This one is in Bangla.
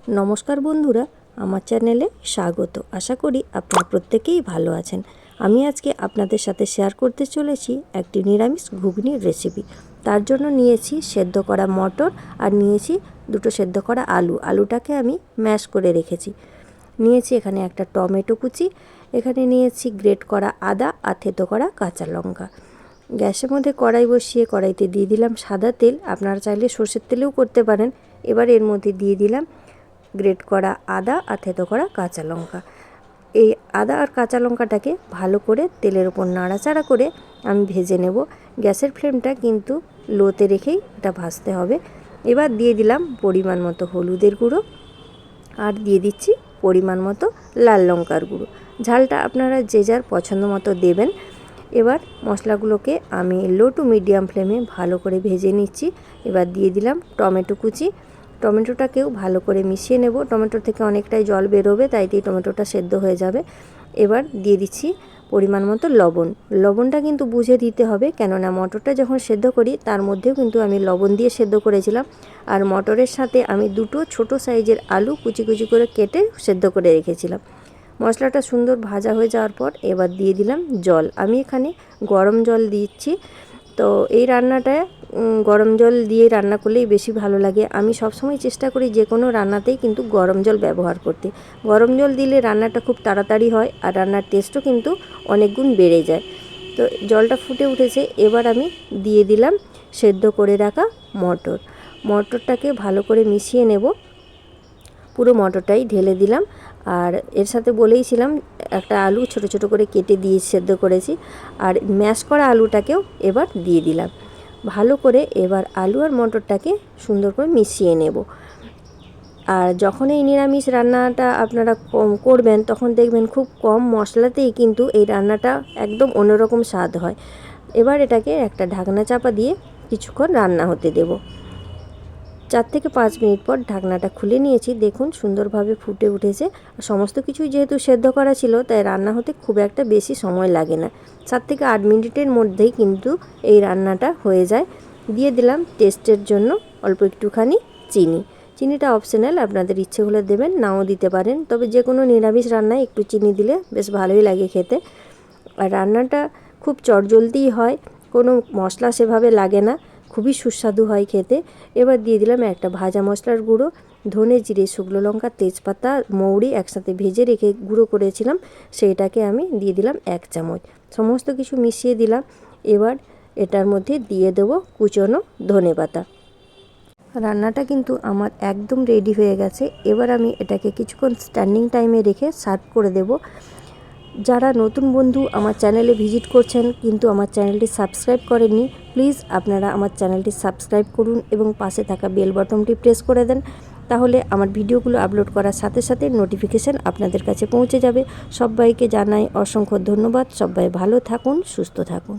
নমস্কার বন্ধুরা, আমার চ্যানেলে স্বাগত। আশা করি আপনারা প্রত্যেকেই ভালো আছেন। আমি আজকে আপনাদের সাথে শেয়ার করতে চলেছি একটি নিরামিষ ঘুগনির রেসিপি। তার জন্য নিয়েছি সেদ্ধ করা মটর আর নিয়েছি দুটো সেদ্ধ করা আলু। আলুটাকে আমি ম্যাশ করে রেখেছি। নিয়েছি এখানে একটা টমেটো কুচি, এখানে নিয়েছি গ্রেট করা আদা আর থেতো করা কাঁচা লঙ্কা। গ্যাসের মধ্যে কড়াই বসিয়ে কড়াইতে দিয়ে দিলাম সাদা তেল, আপনারা চাইলে সর্ষের তেলেও করতে পারেন। এবার এর মধ্যে দিয়ে দিলাম গ্রেট করা আদা আর থেতো করা কাঁচা লঙ্কা। এই আদা আর কাঁচা লঙ্কাটাকে ভালো করে তেলের ওপর নাড়াচাড়া করে আমি ভেজে নেব। গ্যাসের ফ্লেমটা কিন্তু লোতে রেখেই এটা ভাজতে হবে। এবার দিয়ে দিলাম পরিমাণ মতো হলুদের গুঁড়ো আর দিয়ে দিচ্ছি পরিমাণ মতো লাল লঙ্কার গুঁড়ো। ঝালটা আপনারা যে যার পছন্দ মতো দেবেন। এবার মশলাগুলোকে আমি লো টু মিডিয়াম ফ্লেমে ভালো করে ভেজে নিচ্ছি। এবার দিয়ে দিলাম টমেটো কুচি। টমেটোটাকেও ভালো করে মিশিয়ে নেব। টমেটো থেকে অনেকটাই জল বেরোবে, তাই দিয়ে টমেটোটা সেদ্ধ হয়ে যাবে। এবার দিয়ে দিচ্ছি পরিমাণ মতো লবণ। লবণটা কিন্তু বুঝে দিতে হবে, কেননা মটরটা যখন সেদ্ধ করি তার মধ্যেও কিন্তু আমি লবণ দিয়ে সেদ্ধ করেছিলাম। আর মটরের সাথে আমি দুটো ছোট সাইজের আলু কুচি কুচি করে কেটে সেদ্ধ করে রেখেছিলাম। মশলাটা সুন্দর ভাজা হয়ে যাওয়ার পর এবার দিয়ে দিলাম জল। আমি এখানে গরম জল দিচ্ছি। তো এই রান্নাটায় গরম জল দিয়ে রান্না করলেই বেশি ভালো লাগে। আমি সবসময় চেষ্টা করি যে কোনো রান্নাতেই কিন্তু গরম জল ব্যবহার করতে। গরম জল দিলে রান্নাটা খুব তাড়াতাড়ি হয় আর রান্নার টেস্টও কিন্তু অনেক গুণ বেড়ে যায়। তো জলটা ফুটে উঠেছে, এবার আমি দিয়ে দিলাম সেদ্ধ করে রাখা মটর। মটরটাকে ভালো করে মিশিয়ে নেব। পুরো মটরটাই ঢেলে দিলাম। আর এর সাথে বলেইছিলাম একটা আলু ছোট ছোট করে কেটে দিয়ে সেদ্ধ করেছি। আর ম্যাশ করা আলুটাকেও এবার দিয়ে দিলাম। ভালো করে এবার আলু আর মটরটাকে সুন্দর করে মিশিয়ে নেব। আর যখন এই নিরামিষ রান্নাটা আপনারা করবেন তখন দেখবেন খুব কম মশলাতেই কিন্তু এই রান্নাটা একদম অন্যরকম স্বাদ হয়। এবার এটাকে একটা ঢাকনা চাপা দিয়ে কিছুক্ষণ রান্না হতে দেব। 4 থেকে 5 মিনিট পর ঢাকনাটা খুলে নিয়েছি। দেখুন সুন্দরভাবে ফুটে উঠেছে। সমস্ত কিছুই যেহেতু সেদ্ধ করা ছিল তাই রান্না হতে খুব একটা বেশি সময় লাগে না। 7 থেকে 8 মিনিটের মধ্যেই কিন্তু এই রান্নাটা হয়ে যায়। দিয়ে দিলাম টেস্টের জন্য অল্প একটুখানি চিনি। চিনিটা অপশনাল, আপনাদের ইচ্ছে হলে দেবেন, নাও দিতে পারেন। তবে যে কোনো নিরামিষ রান্নায় একটু চিনি দিলে বেশ ভালোই লাগে খেতে। আর রান্নাটা খুব চটজলদিই হয়, কোনো মশলা সেভাবে লাগে না, খুবই সুস্বাদু হয় খেতে। এবার দিয়ে দিলাম একটা ভাজা মশলার গুঁড়ো, ধনে জিরে শুকনো লঙ্কা তেজপাতা মৌরি একসাথে ভেজে রেখে গুঁড়ো করেছিলাম, সেইটাকে আমি দিয়ে দিলাম 1 চামচ। সমস্ত কিছু মিশিয়ে দিলাম। এবার এটার মধ্যে দিয়ে দেবো কুচনো ধনেপাতা। রান্নাটা কিন্তু আমার একদম রেডি হয়ে গেছে। এবার আমি এটাকে কিছুক্ষণ স্ট্যান্ডিং টাইমে রেখে সার্ভ করে দেব। যারা নতুন বন্ধু আমার চ্যানেলে ভিজিট করছেন কিন্তু আমার চ্যানেলটি সাবস্ক্রাইব করেননি, প্লিজ আপনারা আমার চ্যানেলটি সাবস্ক্রাইব করুন এবং পাশে থাকা বেল বাটনটি প্রেস করে দেন। তাহলে আমার ভিডিওগুলো আপলোড করার সাথে সাথে নোটিফিকেশান আপনাদের কাছে পৌঁছে যাবে। সবাইকে জানাই অসংখ্য ধন্যবাদ। সবাই ভালো থাকুন, সুস্থ থাকুন।